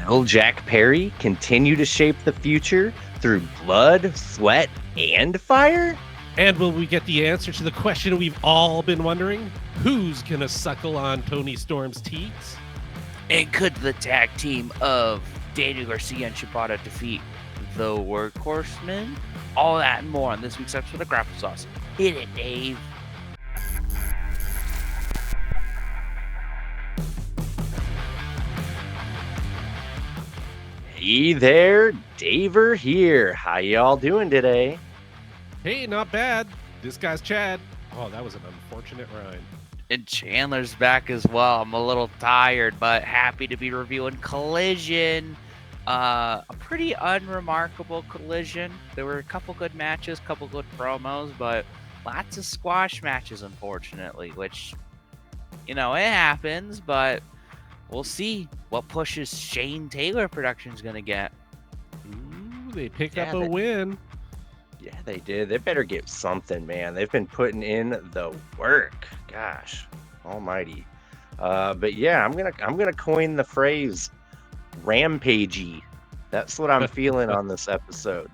Will Jack Perry continue to shape the future through blood, sweat, and fire? And will we get the answer to the question we've all been wondering? Who's gonna suckle on Tony Storm's teats? And could the tag team of Daniel Garcia and Shibata defeat the Workhorsemen? All that and more on this week's episode of Grapple-Sauce. Hit it, Dave. Hey there, Daver here. How y'all doing today? Hey, not bad. This guy's Chad. Oh, that was an unfortunate rhyme. And Chandler's back as well. I'm a little tired, but happy to be reviewing Collision. A pretty unremarkable Collision. There were a couple good matches, couple good promos, but lots of squash matches, unfortunately, which, it happens, but we'll see what pushes Shane Taylor Productions going to get. Ooh, they picked up a win. Yeah, they did. They better get something, man. They've been putting in the work. Gosh, almighty. But yeah, I'm gonna coin the phrase Rampagey. That's what I'm feeling on this episode.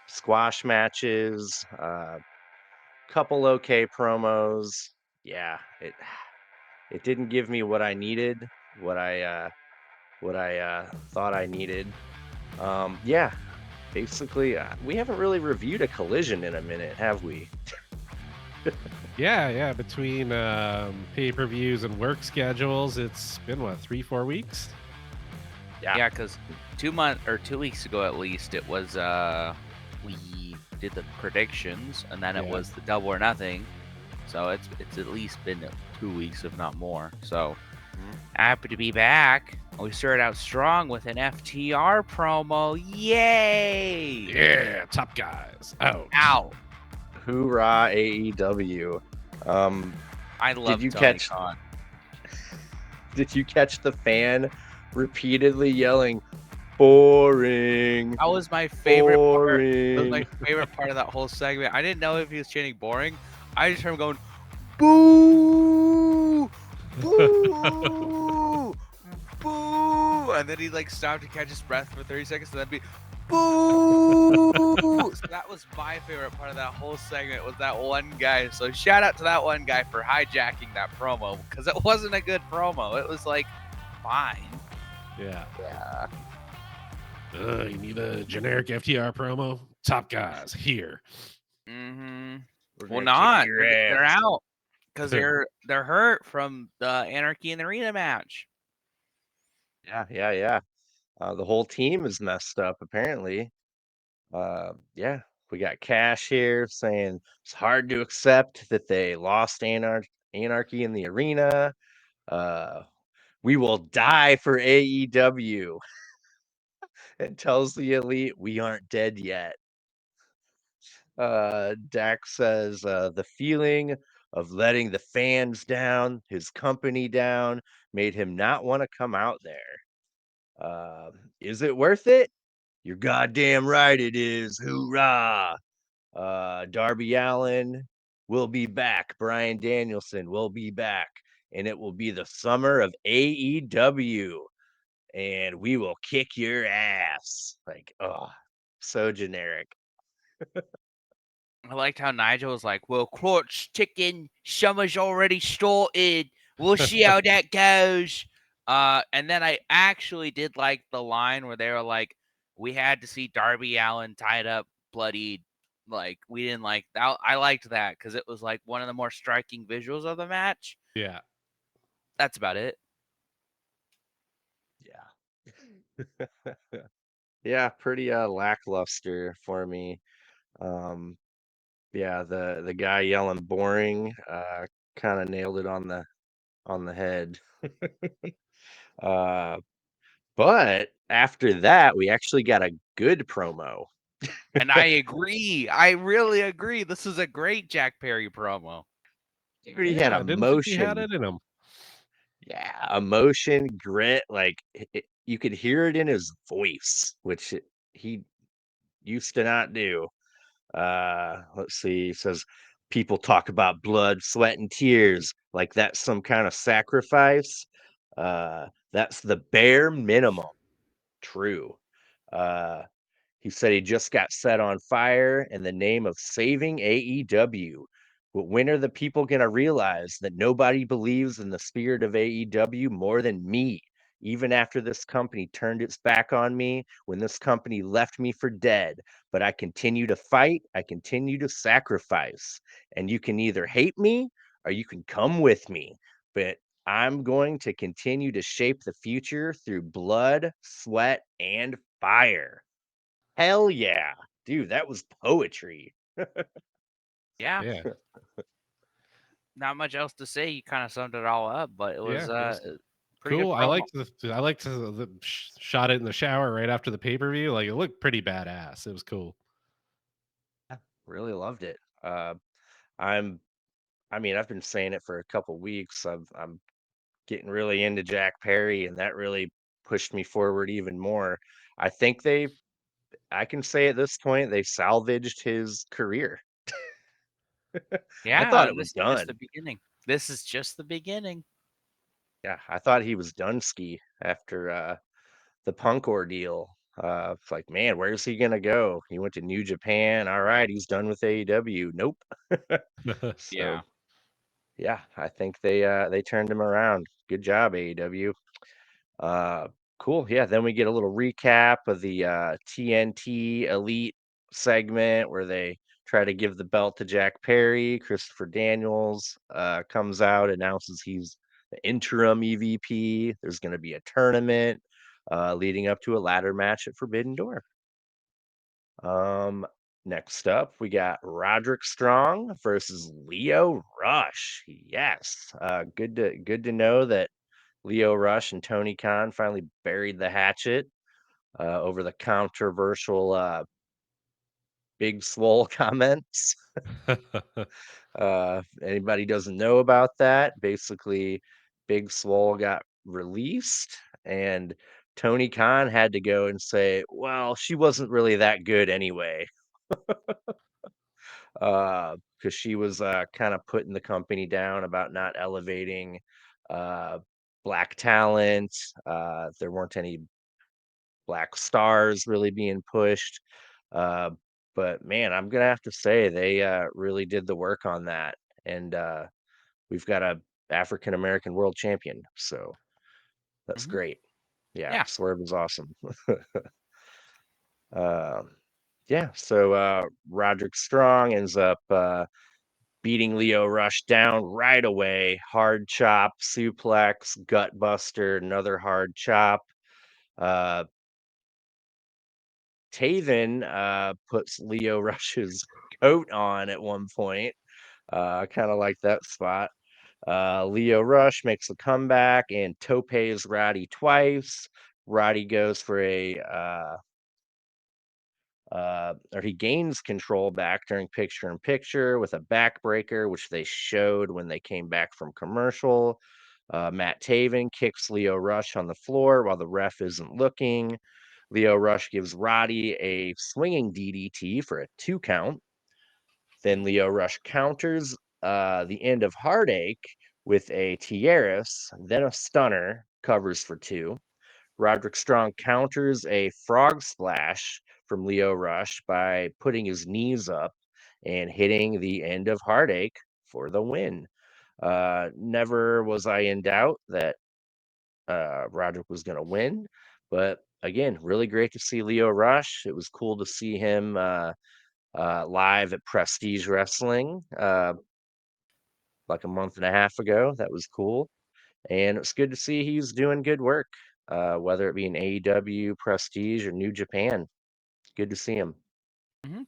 Squash matches, couple okay promos. Yeah, it didn't give me what I needed, what I thought I needed. Yeah, basically, we haven't really reviewed a Collision in a minute, have we? Yeah. Between pay-per-views and work schedules, it's been, 3-4 weeks? Yeah, because 2 weeks ago at least, it was we did the predictions, and then it was the Double or Nothing. So it's at least been 2 weeks, if not more. So happy to be back. We started out strong with an FTR promo. Yay! Yeah, top guys. Out. Hoorah, AEW. I love you Tony catch- Khan. Did you catch the fan repeatedly yelling, boring? That was my favorite part. boring. That was my favorite part of that whole segment. I didn't know if he was chanting boring. I just heard him going, boo! Boo! Boo! And then he stopped to catch his breath for 30 seconds and then be boo! So that was my favorite part of that whole segment, was that one guy. So shout out to that one guy for hijacking that promo, because it wasn't a good promo. It was fine. Yeah. Yeah. You need a generic FTR promo? Top guys, here. Mm-hmm. We're Well, gonna not. kick your They're ass. out because they're hurt from the Anarchy in the Arena match. Yeah. The whole team is messed up, apparently. Yeah, we got Cash here saying it's hard to accept that they lost Anarchy in the Arena. We will die for AEW. It tells the Elite we aren't dead yet. Dax says the feeling of letting the fans down, his company down, made him not want to come out there. Is it worth it? You're goddamn right it is. Hoorah! Darby Allin will be back. Bryan Danielson will be back. And it will be the summer of AEW. And we will kick your ass. So generic. I liked how Nigel was like, well, Clutch Chicken, summer's already started. We'll see how that goes. And then I actually did like the line where they were like, we had to see Darby Allin tied up, bloodied. We didn't like that. I liked that because it was one of the more striking visuals of the match. Yeah. That's about it. Yeah. Yeah, pretty lackluster for me. Yeah, the guy yelling boring kind of nailed it on the head. But after that, we actually got a good promo. And I agree. I really agree. This is a great Jack Perry promo. He already I had didn't think he emotion. had it in him. Yeah, emotion, grit. You could hear it in his voice, which he used to not do. Let's see. He says people talk about blood, sweat, and tears like that's some kind of sacrifice. The That's the bare minimum. True. Uh, he said he just got set on fire in the name of saving AEW. But when are the people going to realize that nobody believes in the spirit of AEW more than me? Even after this company turned its back on me, when this company left me for dead, but I continue to fight, I continue to sacrifice. And you can either hate me or you can come with me. But I'm going to continue to shape the future through blood, sweat, and fire. Hell yeah. Dude, that was poetry. Yeah, Yeah, not much else to say. You kind of summed it all up, but it was yeah, it was pretty good cool. I promo. liked the shot it in the shower right after the pay-per-view. Like, it looked pretty badass. It was cool. Really loved it. I'm I mean, I've been saying it for a couple weeks. I'm getting really into Jack Perry, and that really pushed me forward even more. I think I can say at this point they salvaged his career. I Yeah, thought it and was this is just the done. beginning. This is just the beginning. Yeah, I thought he was done ski after the Punk ordeal. It's like, man, where's he gonna go? He went to New Japan. All right, he's done with AEW. Nope. Yeah. So yeah, I think they turned him around. Good job, AEW. Uh, cool. Yeah, then we get a little recap of the TNT Elite segment where they try to give the belt to Jack Perry. Christopher Daniels comes out, announces he's the interim EVP. There's going to be a tournament leading up to a ladder match at Forbidden Door. Um, Next up, we got Roderick Strong versus Leo Rush. Yes, good to know that Leo Rush and Tony Khan finally buried the hatchet over the controversial Big Swole comments. Anybody doesn't know about that, basically, Big Swole got released, and Tony Khan had to go and say, "Well, she wasn't really that good anyway," because she was kind of putting the company down about not elevating uh, black talent. There weren't any black stars really being pushed. Uh, but man, I'm gonna have to say they really did the work on that, and we've got a African American world champion, so that's Hmm. great. Yeah, Yeah. Swerve is awesome. um, yeah, so Roderick Strong ends up beating Leo Rush down right away. Hard chop, suplex, gut buster, another hard chop. Uh, Taven puts Leo Rush's coat on at one point. I kind of like that spot. Leo Rush makes a comeback and topes Roddy twice. Roddy goes for or he gains control back during picture in picture with a backbreaker, which they showed when they came back from commercial. Matt Taven kicks Leo Rush on the floor while the ref isn't looking. Leo Rush gives Roddy a swinging DDT for a 2 count. Then Leo Rush counters the end of Heartache with a Tierras, then a stunner, covers for 2. Roderick Strong counters a frog splash from Leo Rush by putting his knees up and hitting the end of Heartache for the win. Never was I in doubt that Roderick was going to win. But again, really great to see Leo Rush. It was cool to see him live at Prestige Wrestling like a month and a half ago. That was cool. And it's good to see he's doing good work, whether it be in AEW, Prestige, or New Japan. Good to see him. Hmm.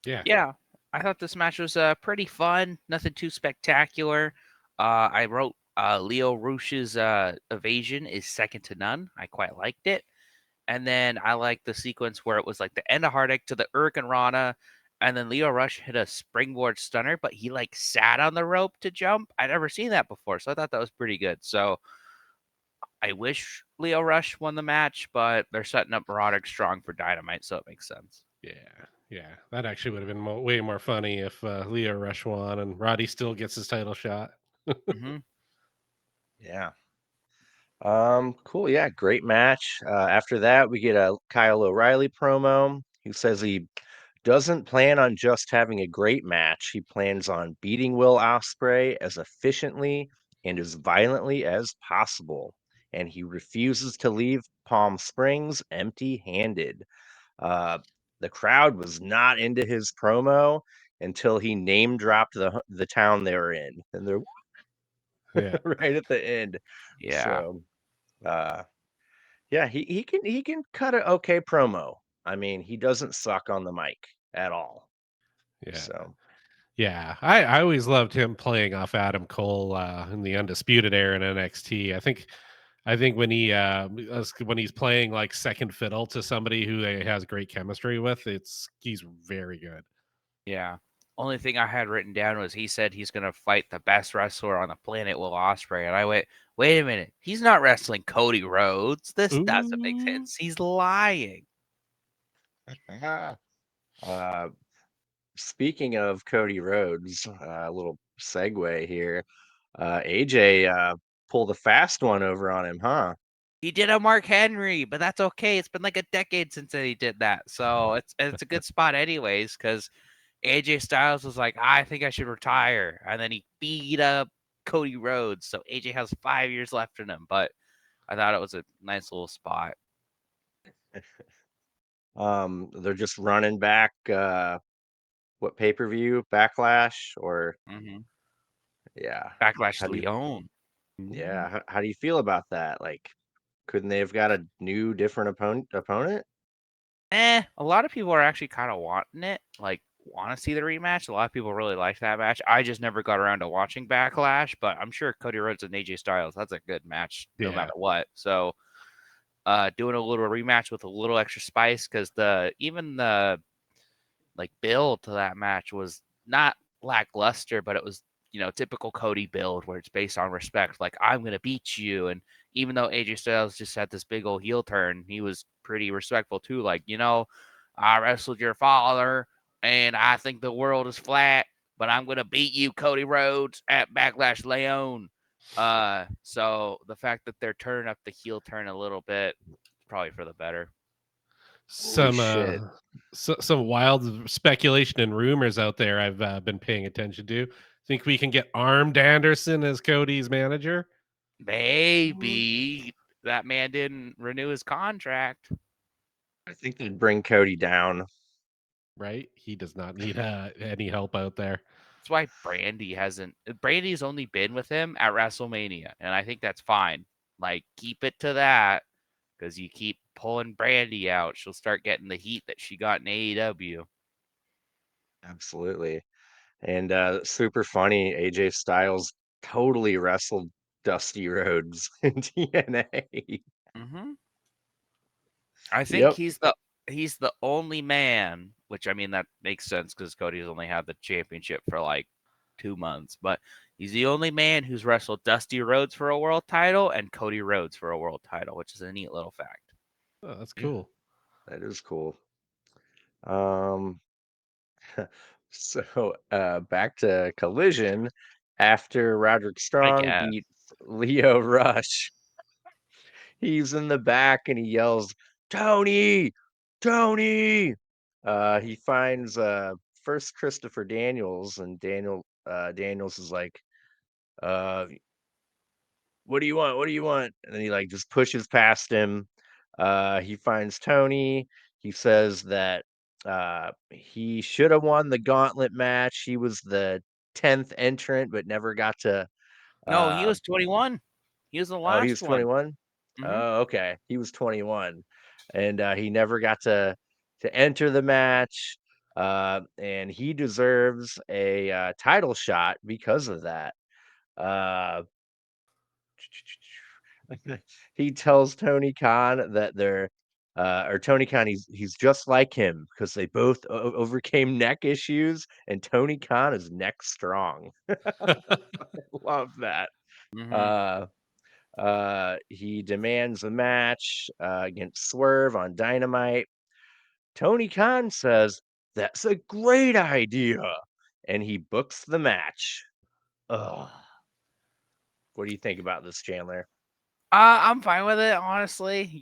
Yeah. Yeah. I thought this match was pretty fun. Nothing too spectacular. I wrote Leo Rush's evasion is second to none. I quite liked it. And then I liked the sequence where it was like the end of Heartache to the Uriken Rana, and then Leo Rush hit a springboard stunner, but he like sat on the rope to jump. I'd never seen that before, so I thought that was pretty good. So I wish Leo Rush won the match, but they're setting up Roderick Strong for Dynamite, so it makes sense. Yeah, yeah, that actually would have been way more funny if Leo Rush won and Roddy still gets his title shot. Hmm. Yeah. Cool. Yeah, great match. After that, we get a Kyle O'Reilly promo. He says he doesn't plan on just having a great match. He plans on beating Will Ospreay as efficiently and as violently as possible. And he refuses to leave Palm Springs empty-handed. Uh, the crowd was not into his promo until he name dropped the town they were in, and they're Yeah. right at the end. Yeah. So, uh, yeah, he can cut an okay promo. I mean, he doesn't suck on the mic at all. Yeah. So, Yeah. I always loved him playing off Adam Cole in the Undisputed Era in NXT. I think when he's playing like second fiddle to somebody who he has great chemistry with, he's very good. Yeah. Only thing I had written down was he said he's gonna fight the best wrestler on the planet, Will Ospreay, and I went, wait a minute, he's not wrestling Cody Rhodes. This doesn't make Ooh. sense. He's lying. uh, speaking of Cody Rhodes, a little segue here. AJ pulled a fast one over on him, huh? He did a Mark Henry, but that's okay. It's been like a decade since he did that, so it's a good spot anyways. Because AJ Styles was like, I think I should retire, and then he beat up Cody Rhodes, so AJ has 5 years left in him. But I thought it was a nice little spot. They're just running back what pay-per-view? Backlash or Mm-hmm. yeah. Backlash How do you Leon. yeah, how do you feel about that? Like, couldn't they have got a new different opponent? A lot of people are actually kind of wanting it, like want to see the rematch. A lot of people really like that match. I just never got around to watching Backlash, but I'm sure Cody Rhodes and AJ Styles, that's a good match no Yeah. matter what. So, doing a little rematch with a little extra spice because the like build to that match was not lackluster, but it was typical Cody build where it's based on respect. Like I'm gonna beat you, and even though AJ Styles just had this big old heel turn, he was pretty respectful too. Like I wrestled your father, and I think the world is flat, but I'm gonna beat you, Cody Rhodes, at Backlash Leon. So the fact that they're turning up the heel turn a little bit, probably for the better. Holy Some shit. some wild speculation and rumors out there I've been paying attention to. Think we can get Armed Anderson as Cody's manager, Maybe that man didn't renew his contract. I think they'd bring Cody down. right? He does not need any help out there. That's why Brandy's only been with him at WrestleMania, and I think that's fine. Like keep it to that because you keep pulling Brandy out, she'll start getting the heat that she got in AEW. Absolutely. And super funny, AJ Styles totally wrestled Dusty Rhodes in TNA. Mm-hmm. I think Yep, he's the only man, which I mean that makes sense because Cody's only had the championship for like 2 months, but he's the only man who's wrestled Dusty Rhodes for a world title and Cody Rhodes for a world title, which is a neat little fact. Oh, that's yeah, cool. that is cool. Um, so back to Collision after Roderick I Strong guess. beat Leo Rush. He's in the back and he yells, "Tony, Tony!" He finds first Christopher Daniels, and Daniels is like, uh, "What do you want? What do you want?" And then he like just pushes past him. He finds Tony. He says that he should have won the gauntlet match. He was the 10th entrant, but never got to. No, he Uh, was 21. He was the oh, he last was one. 21. Hmm. Oh, okay. He was 21, and he never got to enter the match. And he deserves a title shot because of that. Uh, he tells Tony Khan that or Tony Khan, he's just like him because they both overcame neck issues, and Tony Khan is neck strong. Love that. Hmm. Uh, he demands a match against Swerve on Dynamite. Tony Khan says that's a great idea, and he books the match. Ugh. What do you think about this, Chandler? I'm fine with it, honestly.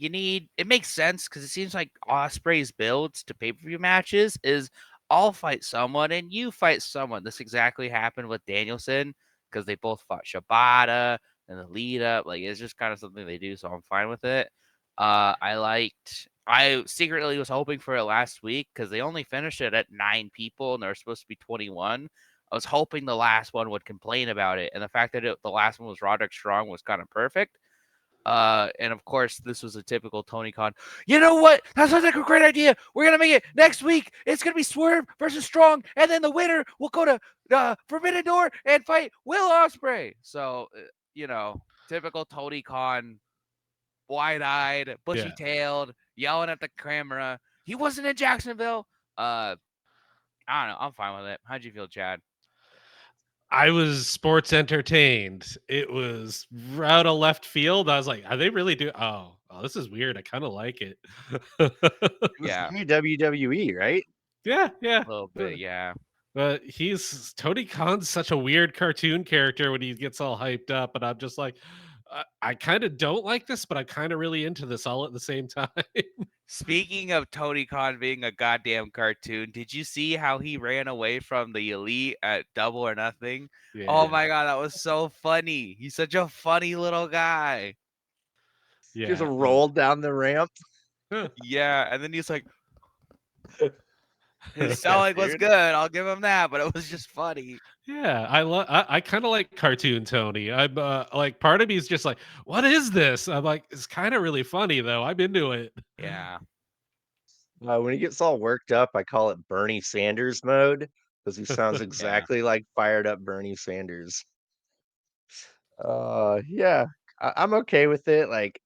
It makes sense because it seems like Osprey's builds to pay-per-view matches is I'll fight someone and you fight someone. This exactly happened with Danielson because they both fought Shibata and the lead up. Like it's just kind of something they do, so I'm fine with it. I secretly was hoping for it last week because they only finished it at 9 people and there were supposed to be 21. I was hoping the last one would complain about it, and the fact that the last one was Roderick Strong was kind of perfect. And of course, this was a typical Tony Khan. You know what? That sounds like a great idea. We're gonna make it next week. It's gonna be Swerve versus Strong, and then the winner will go to Forbidden Door and fight Will Ospreay. So, typical Tony Khan, wide-eyed, bushy-tailed, yelling at the camera. He wasn't in Jacksonville. I don't know. I'm fine with it. How'd you feel, Chad? I was sports entertained. It was out of left field. I was like, are they really doing? Oh, this is weird. I kind of like it. It was Yeah. very WWE, right? Yeah, yeah. A little bit, yeah. But Tony Khan's such a weird cartoon character when he gets all hyped up, and I'm just like, I kind of don't like this, but I'm kind of really into this all at the same time. Speaking of Tony Khan being a goddamn cartoon, did you see how he ran away from the Elite at Double or Nothing? Oh Yeah, my god, that was so funny. He's such a funny little guy. Just yeah. rolled down the ramp. Yeah, and then he's like, his Yeah, selling was dude. good. I'll give him that, but it was just funny. Yeah, I kind of like cartoon Tony. I'm like part of me is just like, what is this? I'm like, it's kind of really funny though. I'm into it. Yeah. When he gets all worked up, I call it Bernie Sanders mode because he sounds exactly like fired up Bernie Sanders. Yeah, I'm okay with it. Like,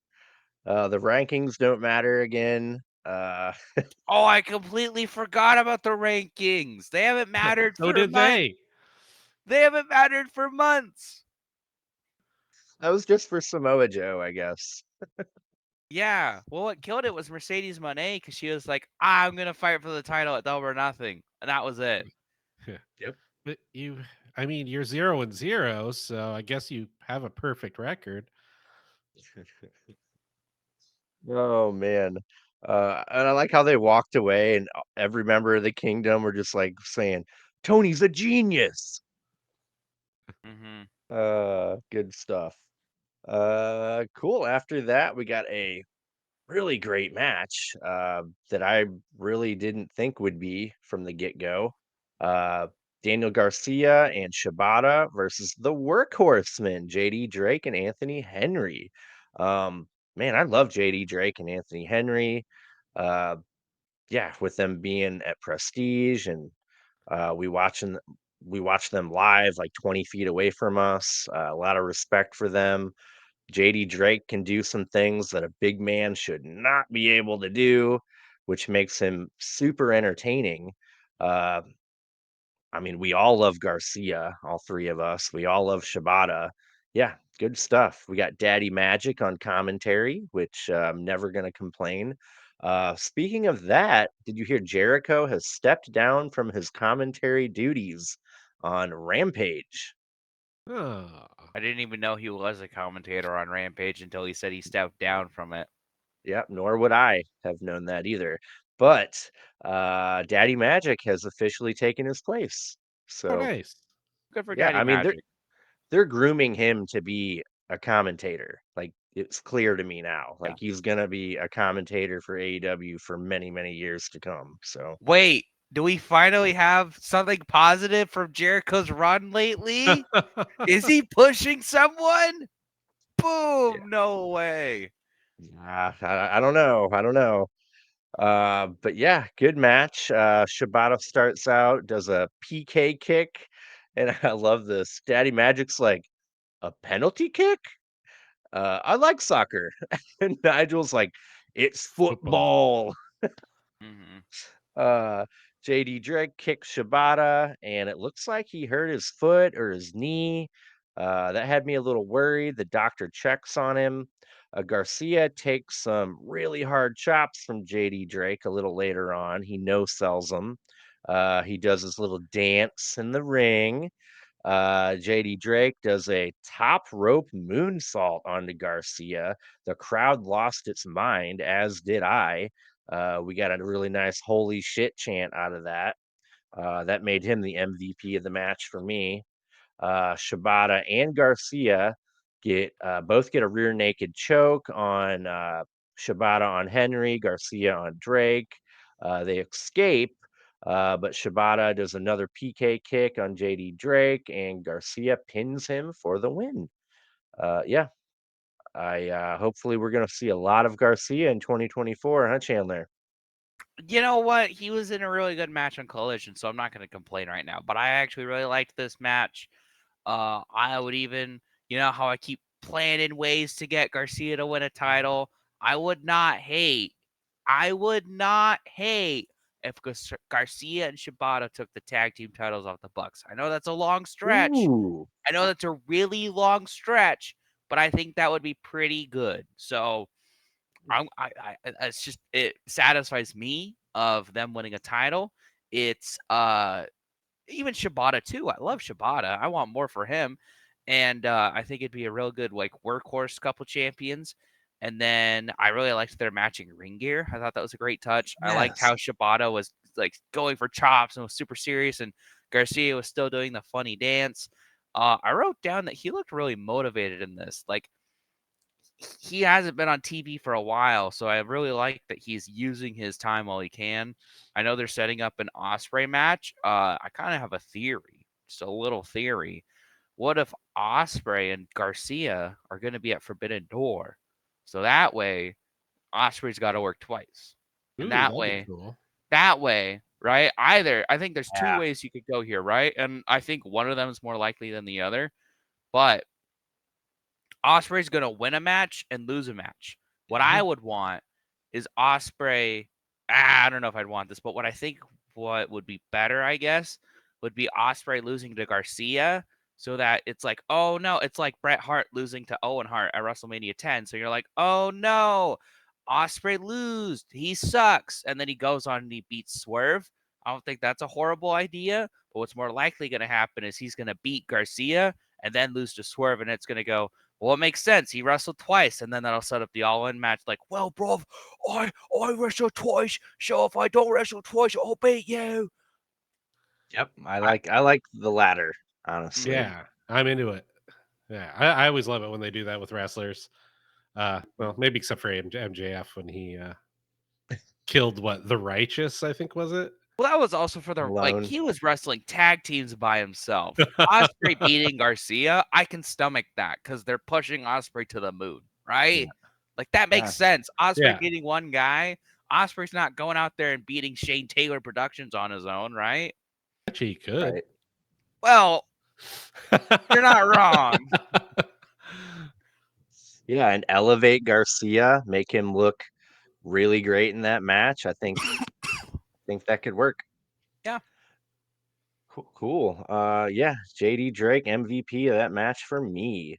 the rankings don't matter again. Oh, I completely forgot about the rankings. They haven't mattered So for did months. they. They haven't mattered for months. That was just for Samoa Joe, I guess. Yeah. Well, what killed it was Mercedes Moné because she was like, I'm going to fight for the title at Double or Nothing. And that was it. Yep. But I mean, you're 0-0, so I guess you have a perfect record. Oh man. And I like how they walked away and every member of the kingdom were just like saying, Tony's a genius. Mm-hmm. Good stuff. Cool. After that, we got a really great match that I really didn't think would be from the get-go. Uh, Daniel Garcia and Shibata versus the Workhorsemen, JD Drake and Anthony Henry. Man, I love JD Drake and Anthony Henry. Uh, yeah, with them being at Prestige and we watched them live like 20 feet away from us. A lot of respect for them. JD Drake can do some things that a big man should not be able to do, which makes him super entertaining. Uh, I mean, we all love Garcia, all three of us. We all love Shibata. Yeah, good stuff. We got Daddy Magic on commentary, which I'm never going to complain. Speaking of that, did you hear Jericho has stepped down from his commentary duties on Rampage? Oh. I didn't even know he was a commentator on Rampage until he said he stepped down from it. Yep, nor would I have known that either. But Daddy Magic has officially taken his place. Oh, So nice. Good for yeah, Daddy I mean Magic. they're grooming him to be a commentator. Like it's clear to me now. Yeah. Like he's gonna be a commentator for AEW for many, many years to come. So Wait, do we finally have something positive from Jericho's run lately? Is he pushing someone? yeah, Boom! No way. I don't know. I don't know. But yeah, good match. Shibata starts out, does a PK kick, and I love this. Daddy Magic's like, a penalty kick? I like soccer. And Nigel's like, it's Football. football. Mm-hmm. Uh, JD Drake kicks Shibata, and it looks like he hurt his foot or his knee. That had me a little worried. The doctor checks on him. Garcia takes some really hard chops from JD Drake a little later on. He no sells them. He does his little dance in the ring. JD Drake does a top rope moonsault onto Garcia. The crowd lost its mind, as did I. We got a really nice holy shit chant out of that. That made him the MVP of the match for me. Shibata and Garcia both get a rear naked choke on Shibata on Henry, Garcia on Drake. They escape, but Shibata does another PK kick on JD Drake, and Garcia pins him for the win. Yeah, I hopefully we're gonna see a lot of Garcia in 2024, huh, Chandler? You know what? He was in a really good match on Collision, so I'm not going to complain right now. But I actually really liked this match. I would even, you know, how I keep planning ways to get Garcia to win a title. I would not hate. I would not hate if Garcia and Shibata took the tag team titles off the Bucks. I know that's a long stretch. Ooh, I know that's a really long stretch, but I think that would be pretty good. So it's just it satisfies me of them winning a title. It's even Shibata too. I love Shibata. I want more for him, and I think it'd be a real good like workhorse couple champions. And then I really liked their matching ring gear. I thought that was a great touch. I liked yes. how Shibata was like going for chops and was super serious, and Garcia was still doing the funny dance. I wrote down that he looked really motivated in this. Like he hasn't been on TV for a while, so I really like that he's using his time while he can. I know they're setting up an Osprey match. I kind of have a theory, just a little theory. What if Osprey and Garcia are going to be at Forbidden Door? So that way, Osprey's got to work twice, and Ooh, that'd be cool. right? Either I think there's two Yeah. ways you could go here, right? And I think one of them is more likely than the other, but Osprey's gonna win a match and lose a match. What I Mhm. would want is Osprey. I don't know if I'd want this, but what would be better, I guess, would be Osprey losing to Garcia, so that it's like, oh no, it's like Bret Hart losing to Owen Hart at WrestleMania 10. So you're like, oh no, Osprey lose, he sucks, and then he goes on and he beats Swerve. I don't think that's a horrible idea, but what's more likely going to happen is he's going to beat Garcia and then lose to Swerve, and it's going to go, well, it makes sense. He wrestled twice, and then that'll set up the all-in match. Like, well, bro, I wrestled twice, so if I don't wrestle twice, I'll beat you. Yep. I I, like the latter, honestly. yeah, I'm into it. Yeah, I always love it when they do that with wrestlers. Well, maybe except for MJF when he killed the Righteous, I think was it. Well, that was also for the like Alone. he was wrestling tag teams by himself. Osprey beating Garcia, I can stomach that because they're pushing Osprey to the moon, Yeah. right? Like that makes Yeah. sense. Osprey Yeah, beating one guy. Osprey's not going out there and beating Shane Taylor Productions on his own, right? actually, he could. Right. Well, you're not wrong. Yeah, and elevate Garcia, make him look really great in that match. I think that could work. Yeah. Cool. Yeah, JD Drake MVP of that match for me.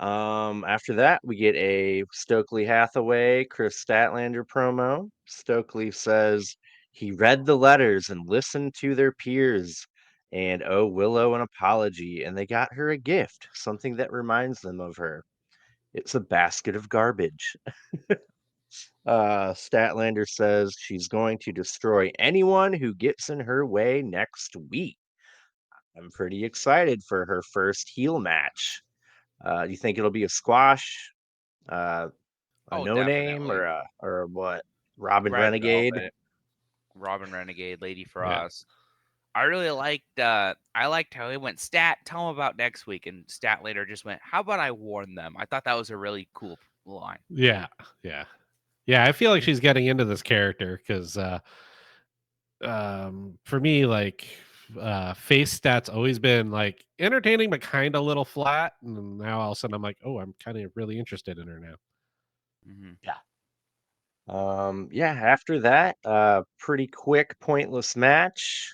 After that, we get a Stokely Hathaway, Chris Statlander promo. Stokely says he read the letters and listened to their peers and owe Willow an apology, and they got her a gift, something that reminds them of her. It's a basket of garbage. Statlander says she's going to destroy anyone who gets in her way next week. I'm pretty excited for her first heel match. Do you think it'll be a squash, a Oh, no name, definitely. or what? Robin Red Renegade? Velvet, Robin Renegade, Lady Yeah. Frost. I really liked how he went tell him about next week, and Stat later just went, how about I warn them? I thought that was a really cool line. Yeah, yeah, yeah. I feel like she's getting into this character because, for me, like, face stats always been like entertaining, but kind of a little flat. And now all of a sudden, I'm like, oh, I'm kind of really interested in her now. Mm-hmm. Yeah. Yeah, after that, pretty quick, pointless match.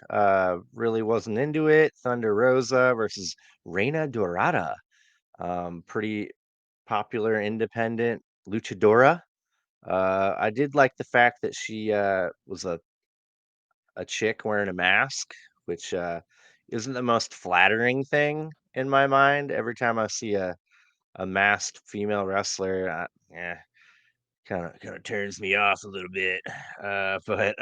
Really wasn't into it. Thunder Rosa versus Reina Dorada. Pretty popular independent luchadora. I did like the fact that she was a chick wearing a mask, which isn't the most flattering thing in my mind. Every time I see a masked female wrestler, kind of turns me off a little bit. But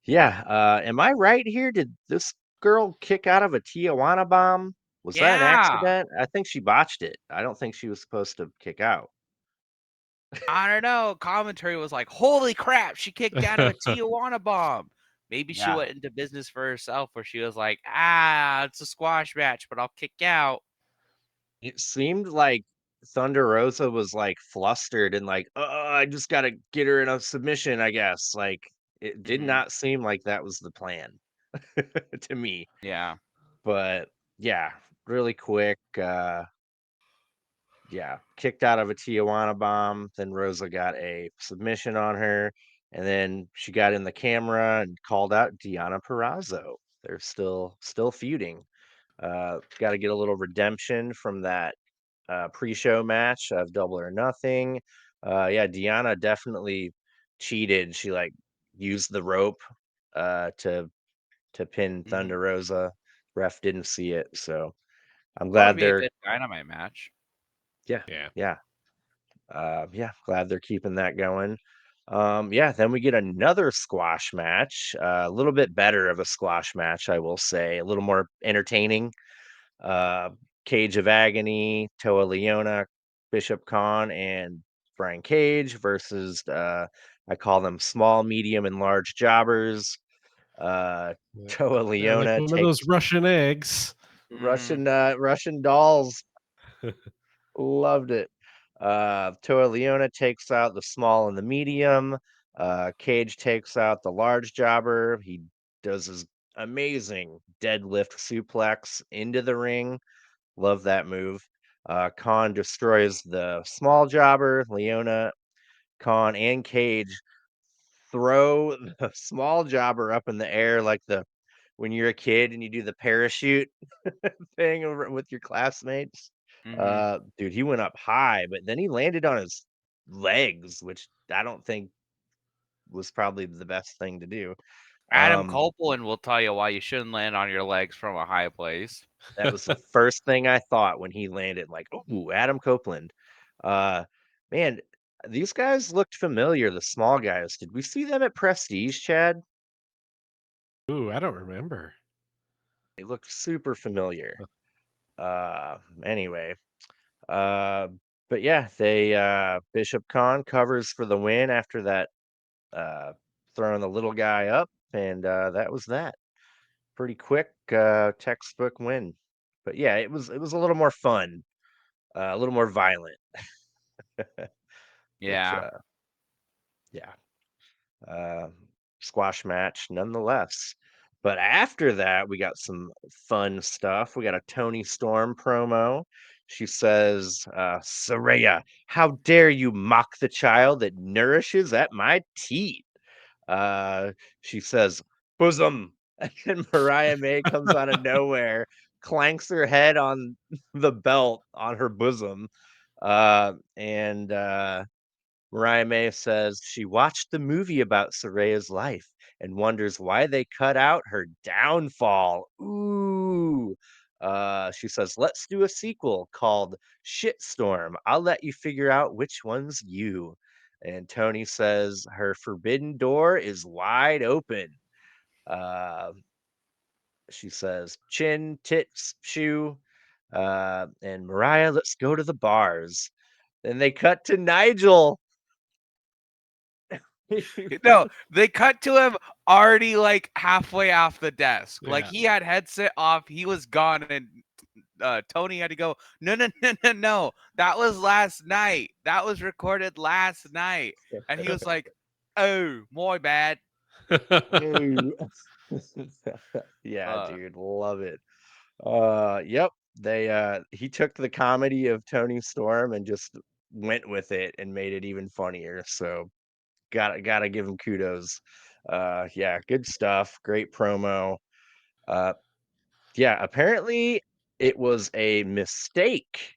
yeah, am I right here? Did this girl kick out of a Tijuana bomb? Was that an Yeah. accident? I think she botched it. I don't think she was supposed to kick out. I don't know. Commentary was like, "Holy crap, she kicked out of a Tijuana bomb." Maybe she Yeah. went into business for herself where she was like, "Ah, it's a squash match, but I'll kick out." It seemed like Thunder Rosa was like flustered and like, I just got to get her in a submission, I guess. Like, it did Mhm. not seem like that was the plan to me. Yeah. But yeah, really quick. Yeah, kicked out of a Tijuana bomb. Then Rosa got a submission on her. And then she got in the camera and called out Deonna Purrazzo. They're still feuding. Got to get a little redemption from that pre-show match of Double or Nothing. Yeah, Deonna definitely cheated. She like used the rope to pin Mhm. Thunder Rosa. Ref didn't see it, so I'm Thought it'd glad be a they're good Dynamite match. yeah Yeah. yeah yeah glad they're keeping that going. Yeah, then we get another squash match, a little bit better of a squash match, I will say, a little more entertaining. uh, Cage of Agony, Toa Leona, Bishop Khan, and Brian Cage versus I call them small, medium, and large jobbers. Uh, Yeah. Toa They're like Leona one of those takes Russian eggs. Mhm. Russian dolls. Loved it. Toa Leona takes out the small and the medium. Cage takes out the large jobber. He does his amazing deadlift suplex into the ring. Love that move. Khan destroys the small jobber. Leona, Khan, and Cage throw the small jobber up in the air like the when you're a kid and you do the parachute thing over with your classmates. Mhm. Dude, he went up high, but then he landed on his legs, which I don't think was probably the best thing to do. Adam Um, Copeland will tell you why you shouldn't land on your legs from a high place. That was the first thing I thought when he landed, like, "Ooh, Adam Copeland." Uh, man, these guys looked familiar, the small guys. Did we see them at Prestige, Chad? Ooh, I don't remember. They looked super familiar. Huh. Anyway, uh, but yeah, they Bishop Khan covers for the win after that uh throwing the little guy up, and that was that. Pretty quick textbook win. But yeah, it was a little more fun, a little more violent. But Yeah. yeah, uh, squash match nonetheless. But after that, we got some fun stuff. We got a Tony Storm promo. She says, Saraya, how dare you mock the child that nourishes at my teat? She says, bosom. And Mariah May comes out of nowhere, clanks her head on the belt on her bosom. And Mariah May says she watched the movie about Soraya's life and wonders why they cut out her downfall. Ooh. She says, let's do a sequel called Shitstorm. I'll let you figure out which one's you. And Tony says her forbidden door is wide open. Uh, she says, chin, tits, shoe. And Mariah, let's go to the bars. Then they cut to Nigel. No, they cut to him already like halfway off the desk. Like Yeah. he had headset off, he was gone, and Tony had to go. No, no, no, no, no. That was last night. That was recorded last night, and he was like, "Oh, my bad." Ew. Yeah, Uh, dude, love it. Yep. He took the comedy of Tony Storm and just went with it and made it even funnier. So gotta give him kudos. Yeah, good stuff. Great promo. Uh, yeah, apparently it was a mistake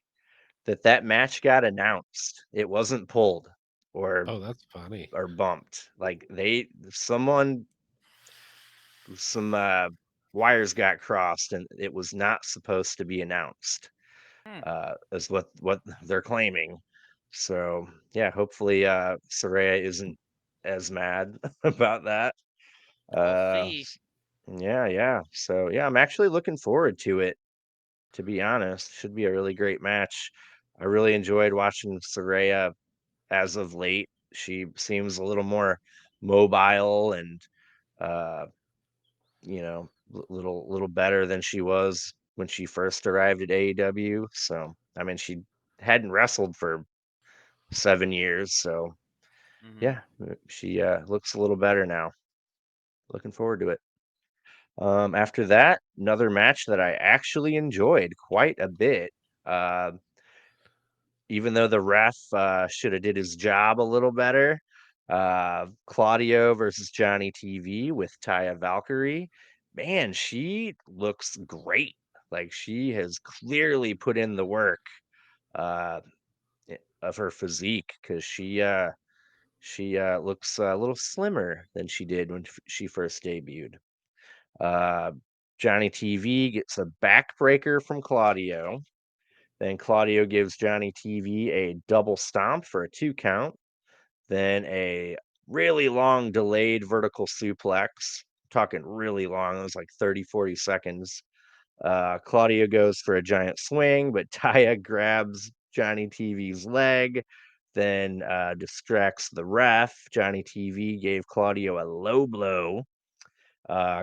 that match got announced. It wasn't pulled or Oh, that's funny. bumped. Like someone some wires got crossed and it was not supposed to be announced, Hmm. is what they're claiming. So yeah, hopefully Saraya isn't as mad about that. We'll Uh, see. yeah. So yeah, I'm actually looking forward to it. To be honest, should be a really great match. I really enjoyed watching Saraya as of late. She seems a little more mobile and uh, little better than she was when she first arrived at AEW. So I mean, she hadn't wrestled for 7 years. So Hmm. yeah, she looks a little better now. Looking forward to it. After that, another match that I actually enjoyed quite a bit. Uh, even though the ref should have did his job a little better. Claudio versus Johnny TV with Taya Valkyrie. Man, she looks great. Like she has clearly put in the work uh, of her physique because she looks a little slimmer than she did when she first debuted. Uh, Johnny TV gets a backbreaker from Claudio. Then Claudio gives Johnny TV a double stomp for a 2 count. Then a really long delayed vertical suplex. Talking really long. It was like 30, 40 seconds. Claudio goes for a giant swing, but Taya grabs Johnny TV's leg, then distracts the ref. Johnny TV gave Claudio a low blow.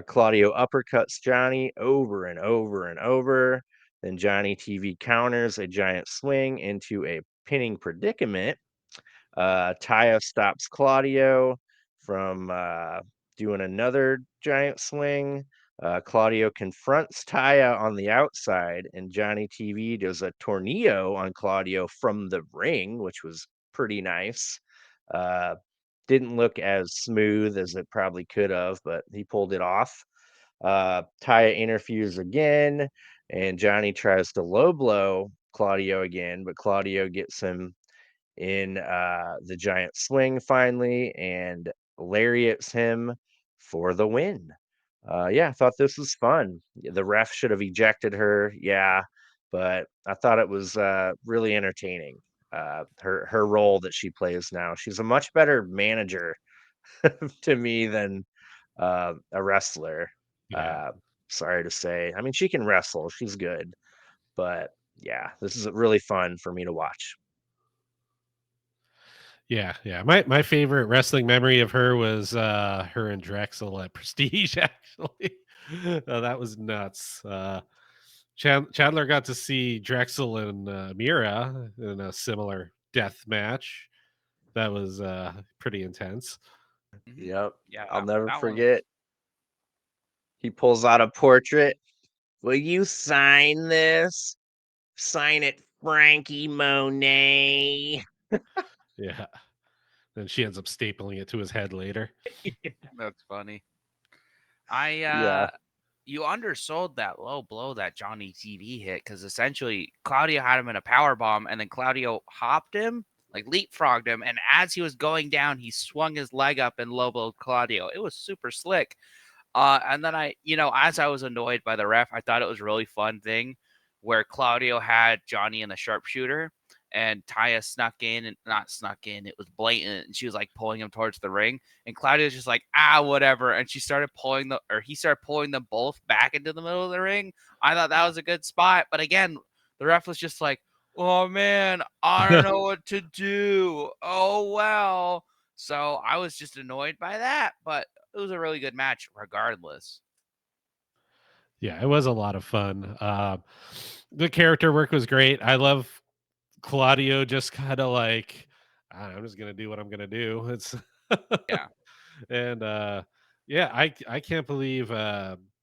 Claudio uppercuts Johnny over and over and over. Then Johnny TV counters a giant swing into a pinning predicament. Taya stops Claudio from doing another giant swing. Claudio confronts Taya on the outside, and Johnny TV does a tornado on Claudio from the ring, which was pretty nice. Uh, didn't look as smooth as it probably could have, but he pulled it off. Taya interferes again, and Johnny tries to low blow Claudio again, but Claudio gets him in the giant swing finally and lariats him for the win. Yeah, I thought this was fun. The ref should have ejected her, yeah, but I thought it was really entertaining. Her role that she plays now, she's a much better manager to me than a wrestler. Yeah. Uh, Sorry to say. I mean, she can wrestle. She's good, but yeah, this is really fun for me to watch. Yeah. My favorite wrestling memory of her was her and Drexel at Prestige, actually. That was nuts. Chandler got to see Drexel and Mira in a similar death match. That was pretty intense. Hmm. Yep, Yeah, I'll never that one was. forget. He pulls out a portrait. Will you sign this? Sign it, Frankie Monet. Yeah. Then she ends up stapling it to his head later. That's funny. I Yeah, You undersold that low blow that Johnny TV hit because essentially Claudio had him in a power bomb and then Claudio hopped him, like leapfrogged him, and as he was going down, he swung his leg up and low blowed Claudio. It was super slick. And then as I was annoyed by the ref, I thought it was a really fun thing where Claudio had Johnny in the sharpshooter and Taya snuck in and not snuck in. It was blatant. And she was like pulling him towards the ring. And Claudio's just like, whatever. And he started pulling them both back into the middle of the ring. I thought that was a good spot. But again, the ref was just like, oh man, I don't know what to do. Oh well. So I was just annoyed by that. But it was a really good match regardless. Yeah, it was a lot of fun. The character work was great. I love Claudio just kind of like, I'm just gonna do what I'm gonna do. It's Yeah. and yeah, I can't believe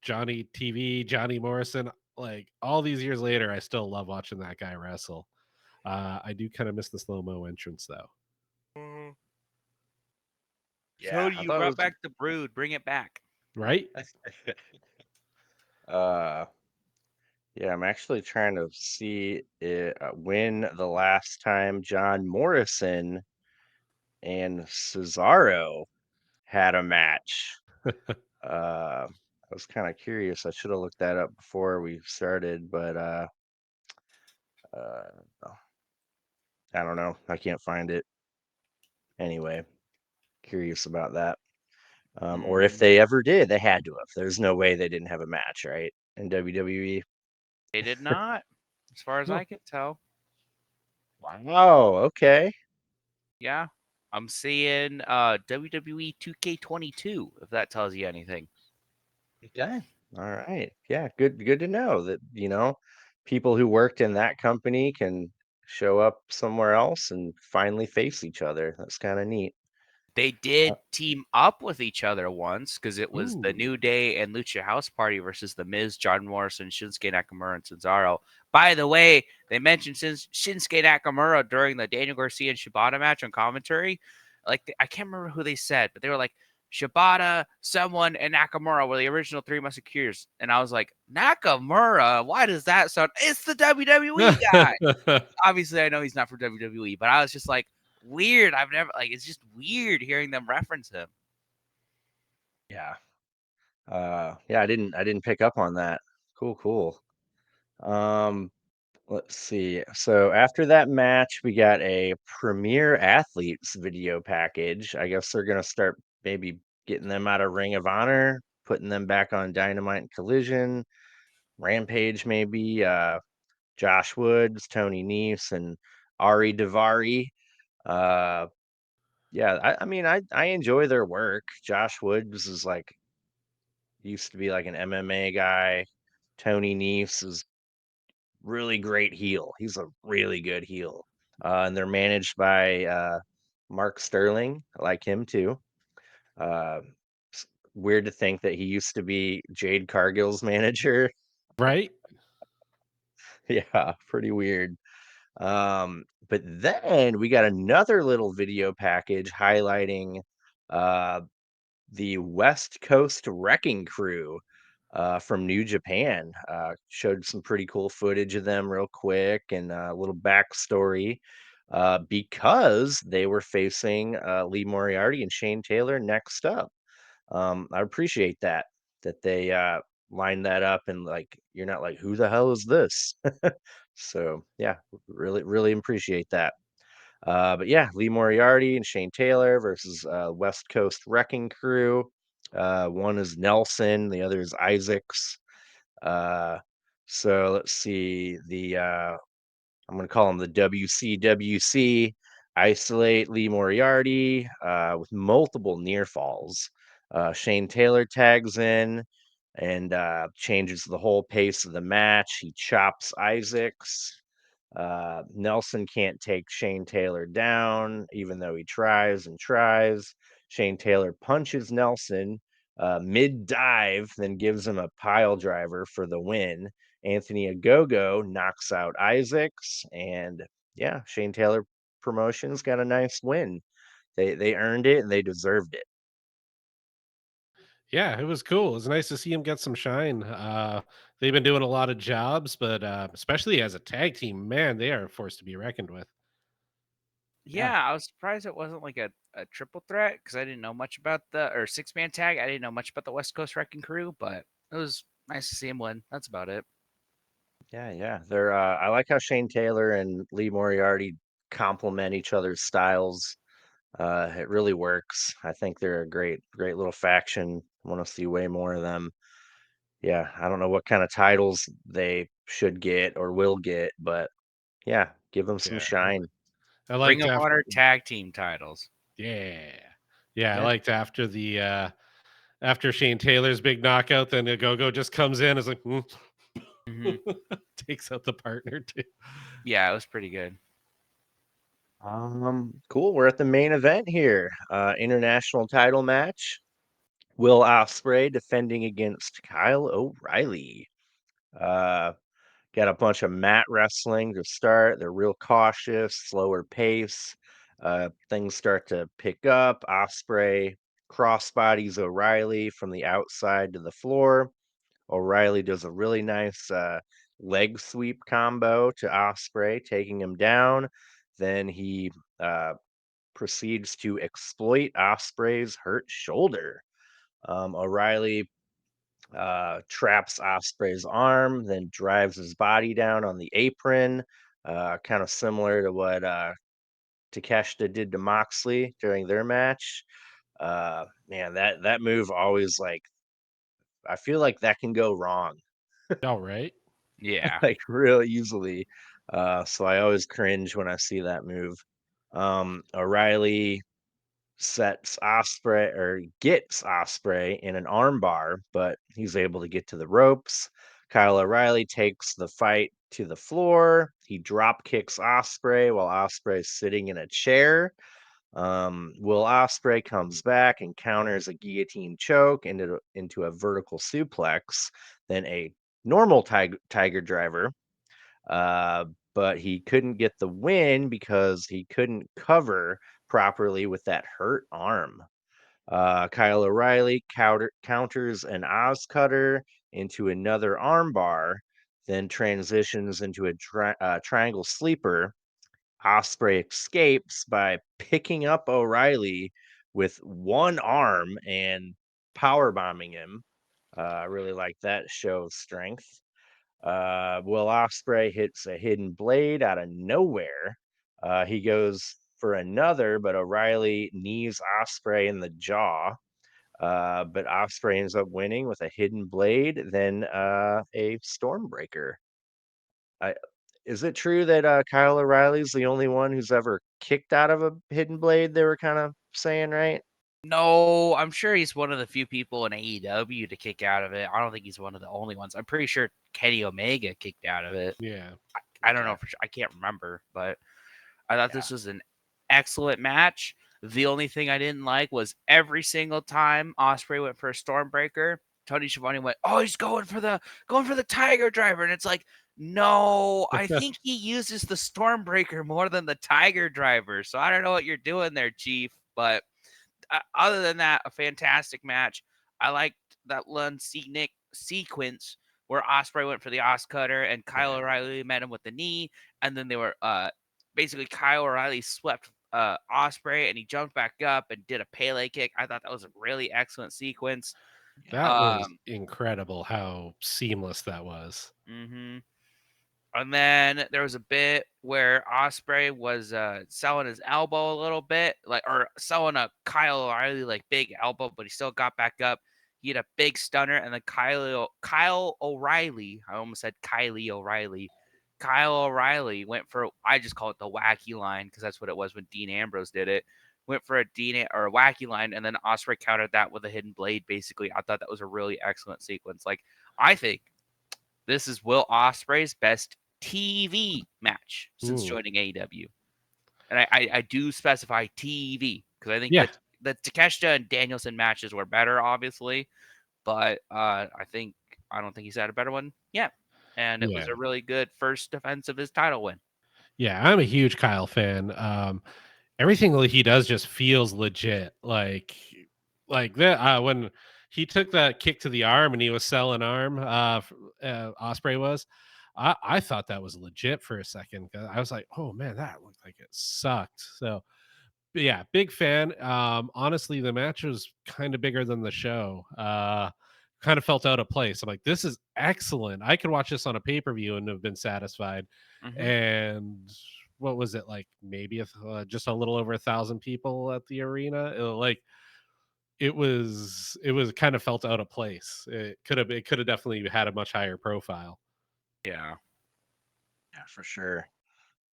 Johnny TV, Johnny Morrison, like all these years later, I still love watching that guy wrestle. I do kind of miss the slow-mo entrance though, Mhm. yeah, Cody, I you thought it brought was. back the Brood. Bring it back. right? uh, yeah, I'm actually trying to see when the last time John Morrison and Cesaro had a match. Uh, was kind of curious. I should have looked that up before we started, but uh, oh, I don't know. I can't find it. Anyway, curious about that. Or if Mm, they ever did, they had to have. There's no way they didn't have a match, right? In WWE. they did not, as far as Huh. I can tell. Wow. Okay. Yeah. I'm seeing WWE 2K22, if that tells you anything. Okay. All right. Yeah. Good to know that, people who worked in that company can show up somewhere else and finally face each other. That's kind of neat. They Uh, did team up with each other once because it was the Ooh. New Day and Lucha House Party versus The Miz, John Morrison, Shinsuke Nakamura, and Cesaro. By the way, they mentioned Shinsuke Nakamura during the Daniel Garcia and Shibata match on commentary. Like, I can't remember who they said, but they were like, Shibata, someone, and Nakamura were the original Three Musketeers. And I was like, Nakamura? Why does that sound? It's the WWE guy. Obviously I know he's not for WWE, but I was just like, weird. I've never like it's just weird hearing them reference him. yeah. Yeah, I didn't pick up on that. Cool. Um, let's see. So after that match, we got a Premier Athletes video package. I guess they're gonna start maybe getting them out of Ring of Honor, putting them back on Dynamite and Collision, Rampage maybe. Josh Woods, Tony Nese, and Ari Davari. Uh, yeah, I mean, I enjoy their work. Josh Woods is like used to be like an MMA guy. Tony Nese is really great heel. He's a really good heel. And they're managed by Mark Sterling. I like him too. Uh, Weird to think that he used to be Jade Cargill's manager. Right? Yeah, pretty weird. But then we got another little video package highlighting uh, the West Coast Wrecking Crew from New Japan. Showed some pretty cool footage of them real quick and a little backstory because they were facing Lee Moriarty and Shane Taylor next up. I appreciate that they lined that up and like you're not like who the hell is this? So yeah, really appreciate that. But yeah, Lee Moriarty and Shane Taylor versus West Coast Wrecking Crew. One is Nelson, the other is Isaacs. Uh, so let's see. I'm going to call him the WCWC. Isolate Lee Moriarty with multiple near falls. Shane Taylor tags in and changes the whole pace of the match. He chops Isaacs. Nelson can't take Shane Taylor down, even though he tries and tries. Shane Taylor punches Nelson mid dive, then gives him a pile driver for the win. Anthony Agogo knocks out Isaacs, and yeah, Shane Taylor Promotions got a nice win. They earned it and they deserved it. Yeah, it was cool. It was nice to see him get some shine. They've been doing a lot of jobs, but especially as a tag team, man, they are a force to be reckoned with. Yeah, Yeah, I was surprised it wasn't like a triple threat because I didn't know much about the or 6-man tag. I didn't know much about the West Coast Wrecking Crew, but it was nice to see him win. That's about it. yeah. They're I like how Shane Taylor and Lee Moriarty complement each other's styles. It really works. I think they're a great little faction. I want to see way more of them. Yeah, I don't know what kind of titles they should get or will get, but yeah, give them some Yeah, shine. I Ring liked of after. Honor tag team titles. Yeah, yeah, I Yeah, liked after the after Shane Taylor's big knockout, then the Go Go just comes in, is like, Hmm. takes out the partner too. Yeah, it was pretty good. cool. We're at the main event here. International title match. Will Ospreay defending against Kyle O'Reilly. Uh, got a bunch of mat wrestling to start. They're real cautious, slower pace. Things start to pick up. Ospreay crossbodies O'Reilly from the outside to the floor. O'Reilly does a really nice leg sweep combo to Ospreay, taking him down. Then he uh, proceeds to exploit Ospreay's hurt shoulder. O'Reilly traps Osprey's arm, then drives his body down on the apron, kind of similar to what Takeshita did to Moxley during their match. Man, that move always like I feel like that can go wrong All right. Yeah. like real easily. So I always cringe when I see that move. O'Reilly sets Osprey or gets Osprey in an armbar, but he's able to get to the ropes. Kyle O'Reilly takes the fight to the floor. He drop kicks Osprey while Osprey's sitting in a chair. Will Osprey comes back and counters a guillotine choke into a vertical suplex, then a normal tiger driver. Uh, but he couldn't get the win because he couldn't cover properly with that hurt arm. Kyle O'Reilly counters an Oz cutter into another armbar, then transitions into a triangle sleeper. Osprey escapes by picking up O'Reilly with one arm and power bombing him. I really like that show of strength. Will Osprey hits a hidden blade out of nowhere. He goes for another, but O'Reilly knees Osprey in the jaw. But Osprey ends up winning with a hidden blade, then a Stormbreaker. I, is it true that Kyle O'Reilly's the only one who's ever kicked out of a hidden blade? They were kind of saying, right? No, I'm sure he's one of the few people in AEW to kick out of it. I don't think he's one of the only ones. I'm pretty sure Kenny Omega kicked out of it. Yeah. I don't know Okay. for sure. I can't remember, but I thought Yeah. this was an excellent match. The only thing I didn't like was every single time Osprey went for a Stormbreaker, Tony Schiavone went, "Oh, he's going for the Tiger Driver," and it's like, no, I think he uses the Stormbreaker more than the Tiger Driver. So I don't know what you're doing there, Chief. But other than that, a fantastic match. I liked that one scenic sequence where Osprey went for the Os cutter and Kyle O'Reilly met him with the knee, and then they were basically Kyle O'Reilly swept Osprey and he jumped back up and did a Pele kick. I thought that was a really excellent sequence. That was incredible how seamless that was. Mm-hmm. And then there was a bit where Osprey was selling his elbow a little bit, or selling a Kyle O'Reilly like big elbow, but he still got back up. He had a big stunner, and then Kyle O'Reilly, I almost said Kylie O'Reilly. Kyle O'Reilly went for, I just call it the wacky line because that's what it was when Dean Ambrose did it. Went for a wacky line, and then Osprey countered that with a hidden blade. Basically, I thought that was a really excellent sequence. Like, I think this is Will Ospreay's best TV match since joining AEW. And I do specify TV because I think Yeah. the Takeshita and Danielson matches were better, obviously. But I don't think he's had a better one yet. And it was Yeah. a really good first defense of his title win. Yeah, I'm a huge Kyle fan. Everything that he does just feels legit. Like that when he took that kick to the arm and he was selling arm, Osprey was. I thought that was legit for a second. I was like, oh man, that looked like it sucked. So but yeah, big fan. Honestly, the match was kind of bigger than the show. Kind of felt out of place. I'm like, this is excellent. I could watch this on a pay per view and have been satisfied. Mm-hmm. And what was it like? Maybe just a little over 1,000 people at the arena. It was kind of felt out of place. It could have definitely had a much higher profile. Yeah. Yeah, for sure.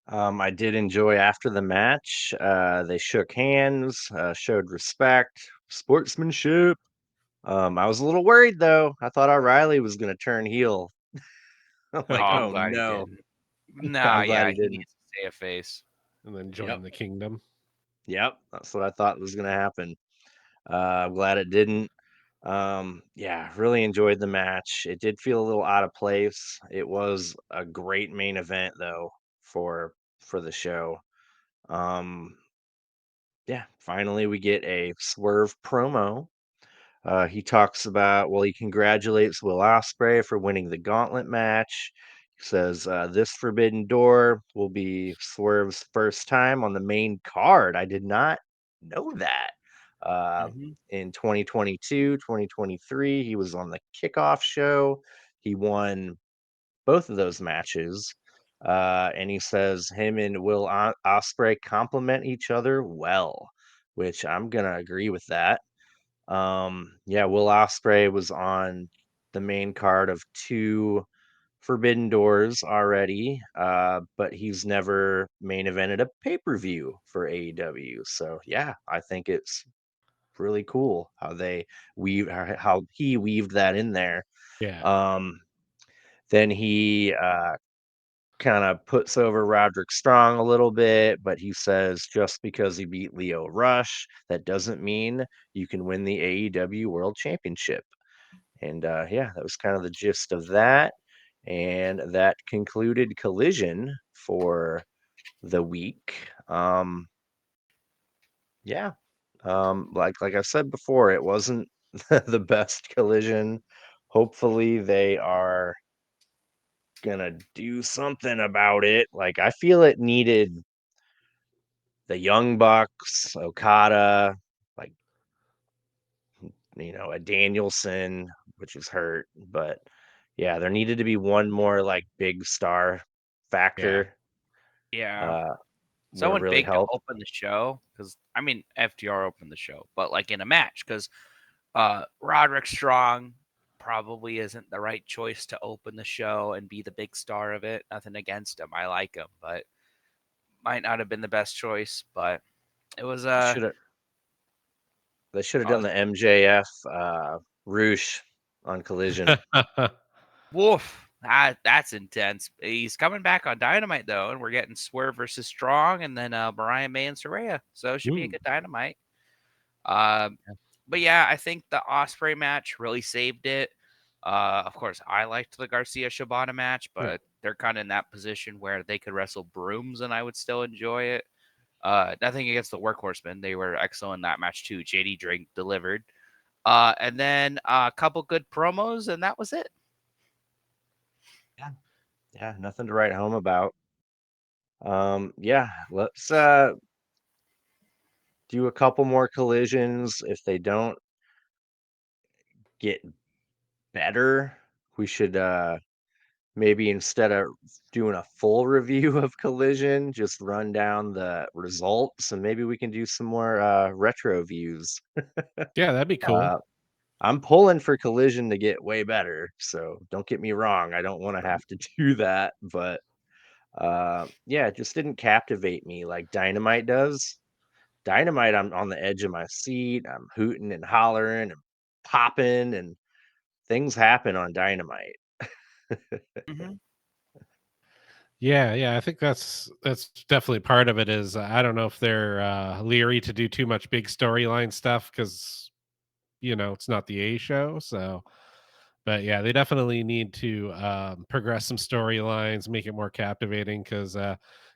I did enjoy after the match. They shook hands, showed respect, sportsmanship. I was a little worried though. I thought O'Reilly was going to turn heel. I'm Oh, like, I'm oh glad he no. didn't. Nah, I'm glad yeah, he he didn't. needs to stay a face. And then Yep. join the kingdom. Yep. That's what I thought was going to happen. I'm glad it didn't. Yeah, really enjoyed the match. It did feel a little out of place. It was a great main event though for the show. Um, yeah, finally we get a Swerve promo. He talks about, well, he congratulates Will Ospreay for winning the gauntlet match. He says, this Forbidden Door will be Swerve's first time on the main card. I did not know that. Mhm. In 2022, 2023, he was on the kickoff show. He won both of those matches. And he says him and Will Ospreay complement each other well, which I'm gonna agree with that. Yeah, Will Ospreay was on the main card of two Forbidden Doors already, but he's never main evented a pay-per-view for AEW. So yeah, I think it's really cool how they how he weaved that in there. Yeah. Um, then he kind of puts over Roderick Strong a little bit, but he says just because he beat Leo Rush, that doesn't mean you can win the AEW World Championship. And yeah, that was kind of the gist of that. And that concluded Collision for the week. Yeah, like I said before, it wasn't the best Collision. Hopefully, they are gonna do something about it. Like I feel it needed the Young Bucks, Okada, like a Danielson, which is hurt, but yeah, there needed to be one more like big star Yeah. factor. Yeah. Uh, would have Someone really big to helped. open the show, because I mean FTR opened the show, but like in a match, because Roderick Strong probably isn't the right choice to open the show and be the big star of it. Nothing against him, I like him, but might not have been the best choice. But it was Should have They should have done uh the MJF Roosh on Collision. woof. That's intense. He's coming back on Dynamite though, and we're getting Swerve versus Strong, and then Brian May and Saraya. So it should be a Ooh. good Dynamite. Um, but yeah, I think the Osprey match really saved it. Of course, I liked the Garcia Shibata match, Yeah. but they're kind of in that position where they could wrestle brooms, and I would still enjoy it. Nothing against the Workhorsemen; they were excellent in that match too. JD Drink delivered, and then a couple good promos, and that was it. Yeah, yeah, nothing to write home about. Yeah, let's do a couple more collisions. If they don't get better, we should maybe instead of doing a full review of Collision, just run down the results and maybe we can do some more retro views. Yeah, that'd be cool. Uh, I'm pulling for Collision to get way better, so don't get me wrong. I don't want to have to do that, but yeah, it just didn't captivate me like Dynamite does. Dynamite, I'm on the edge of my seat. I'm hooting and hollering and popping, and things happen on Dynamite. Mm-hmm. Yeah, yeah, I think that's definitely part of it is I don't know if they're leery to do too much big storyline stuff because it's not the A show. So, but yeah, they definitely need to progress some storylines, make it more captivating because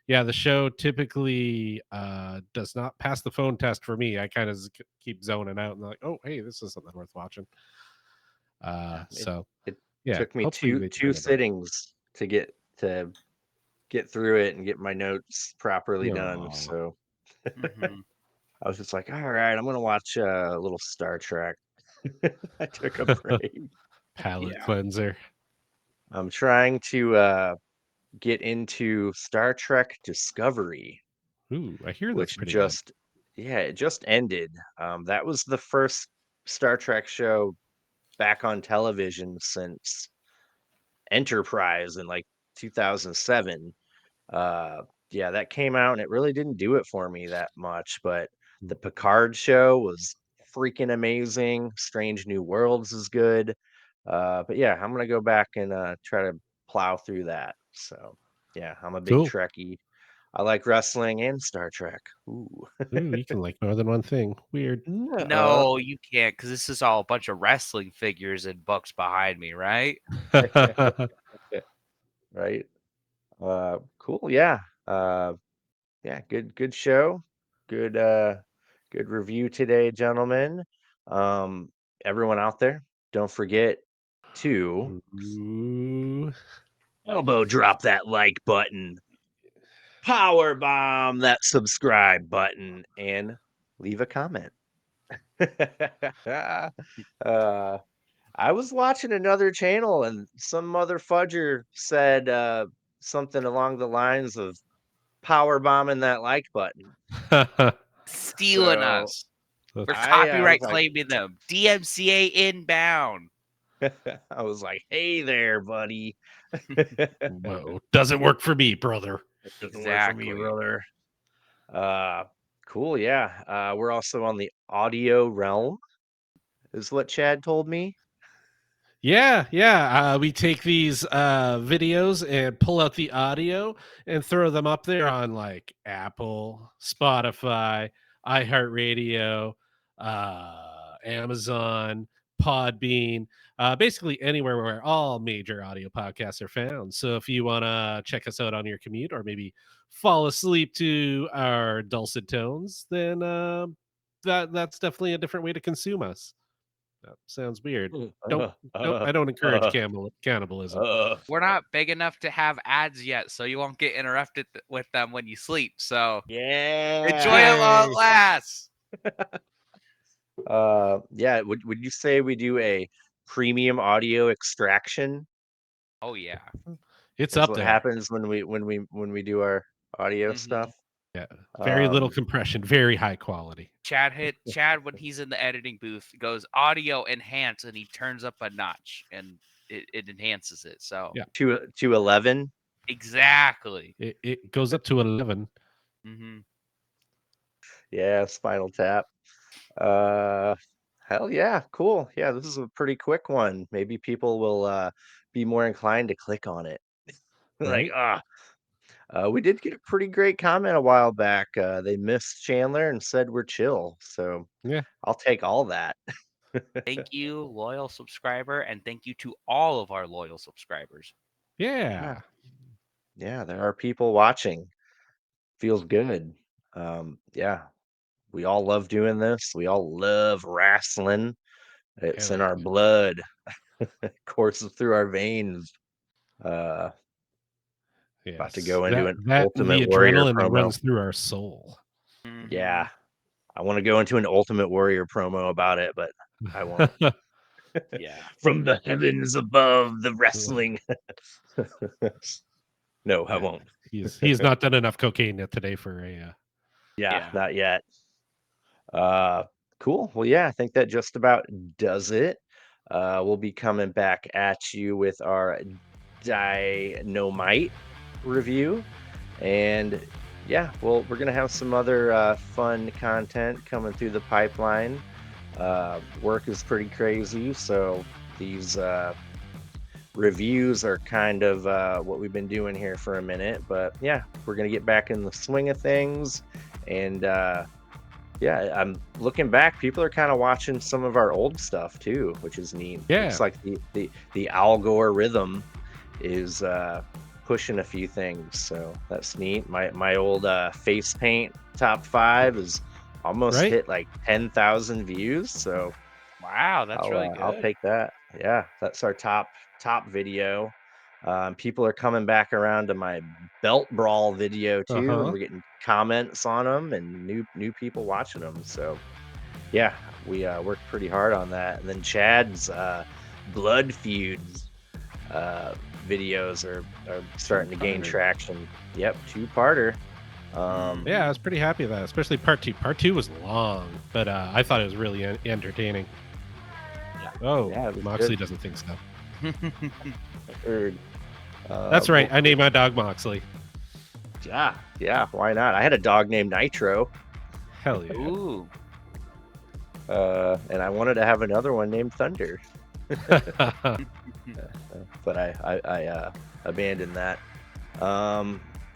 yeah, the show typically does not pass the phone test for me. I kind of keep zoning out and like, oh, hey, this is something worth watching. Yeah, So it yeah, took me hopefully two they two turn it around. sittings to get through it and get my notes properly done. No, So Mm-hmm. I was just like, all right, I'm gonna watch a little Star Trek. I took a break. palate Yeah. cleanser. I'm trying to get into Star Trek Discovery, Ooh, I hear that's which pretty good. just yeah, it just ended. That was the first Star Trek show back on television since Enterprise in like 2007. Yeah, that came out and it really didn't do it for me that much, but the Picard show was freaking amazing. Strange New Worlds is good. But yeah, I'm gonna go back and try to plow through that. So yeah, I'm a big Cool. Trekkie. I like wrestling and Star Trek. Ooh. Ooh, you can like more than one thing. Weird. Nuh-uh. No, you can't, because this is all a bunch of wrestling figures and books behind me, right? Right. Cool. Yeah. Yeah, good show. Good good review today, gentlemen. Um Everyone out there, don't forget to Ooh. elbow drop that like button, power bomb that subscribe button, and leave a comment. I was watching another channel and some mother fudger said something along the lines of power bombing that like button. Stealing So us. We're I was copyright like, claiming them. DMCA inbound. I was like, hey there, buddy. Whoa, doesn't work for me, brother. It doesn't work for me, brother. Cool, yeah. We're also on the audio realm, is what Chad told me. Yeah. We take these videos and pull out the audio and throw them up there on like Apple, Spotify, iHeartRadio, Amazon, Podbean, basically anywhere where all major audio podcasts are found. So if you want to check us out on your commute or maybe fall asleep to our dulcet tones, then that's definitely a different way to consume us. That sounds weird. Don't I don't encourage cannibalism. We're not big enough to have ads yet, so you won't get interrupted with them when you sleep. So Yeah. enjoy it while it lasts. Yeah, would you say we do a premium audio extraction? Oh yeah. It's Is up what there. happens when we do our audio stuff. Yeah. Very little Um, compression, very high quality. Chad when he's in the editing booth goes audio enhance and he turns up a notch and it enhances it. So Yeah. to 11. exactly. It goes up to 11. Mm-hmm. Yeah, Spinal Tap. Hell yeah, cool. Yeah, this is a pretty quick one. Maybe people will be more inclined to click on it. Like, Right? we did get a pretty great comment a while back. They missed Chandler and said we're chill. So Yeah. I'll take all that. Thank you, loyal subscriber, and thank you to all of our loyal subscribers. Yeah. Yeah, there are people watching. Feels good. Yeah, we all love doing this. We all love wrestling. It's Hell in our yeah. blood. Courses through our veins. Uh, About to Yes. go into That an that Ultimate the Warrior adrenaline that promo. runs through our soul. Yeah, I want to go into an Ultimate Warrior promo about it, but I won't. Yeah. From the heavens above, the wrestling. No, I Yeah. won't. He's not done enough cocaine yet today for a Yeah, not yet. Uh, cool. Well, yeah, I think that just about does it. We'll be coming back at you with our Dynamite review, and yeah, well, we're gonna have some other fun content coming through the pipeline. Work is pretty crazy, so these reviews are kind of what we've been doing here for a minute. But yeah, we're gonna get back in the swing of things, and yeah, I'm looking back. People are kind of watching some of our old stuff too, which is neat. Yeah. Looks like the algorithm is pushing a few things, so that's neat. My old face paint top 5 is almost Right? hit like 10,000 views. So Wow, that's really good. I'll take that. Yeah, that's our top video. People are coming back around to my belt brawl video too, and we're getting comments on them and new people watching them. So yeah, we worked pretty hard on that. And then Chad's blood feuds videos are starting to gain traction. Yep, 2-parter. Yeah, I was pretty happy with that, especially part 2. Part 2 was long, but I thought it was really entertaining. Yeah. Oh, Yeah, it was Moxley good. doesn't think so. I heard. That's right. I named my dog Moxley. Yeah, why not? I had a dog named Nitro, Hell yeah. Ooh. and I wanted to have another one named Thunder, but I abandoned that.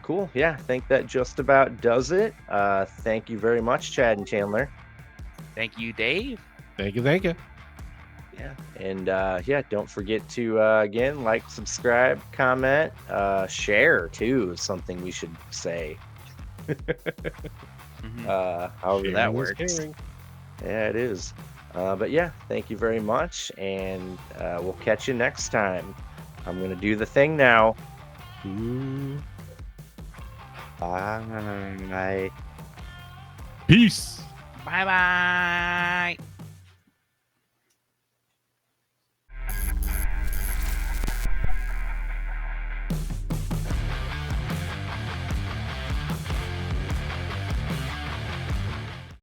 Cool. Yeah, I think that just about does it. Thank you very much, Chad and Chandler. Thank you, Dave. Thank you. Yeah, and yeah, don't forget to again like, subscribe, comment, share too is something we should say. However that Sharing is works. caring. Yeah, it is. But yeah, thank you very much, and we'll catch you next time. I'm gonna do the thing now. Ooh. Bye. Peace. Bye bye.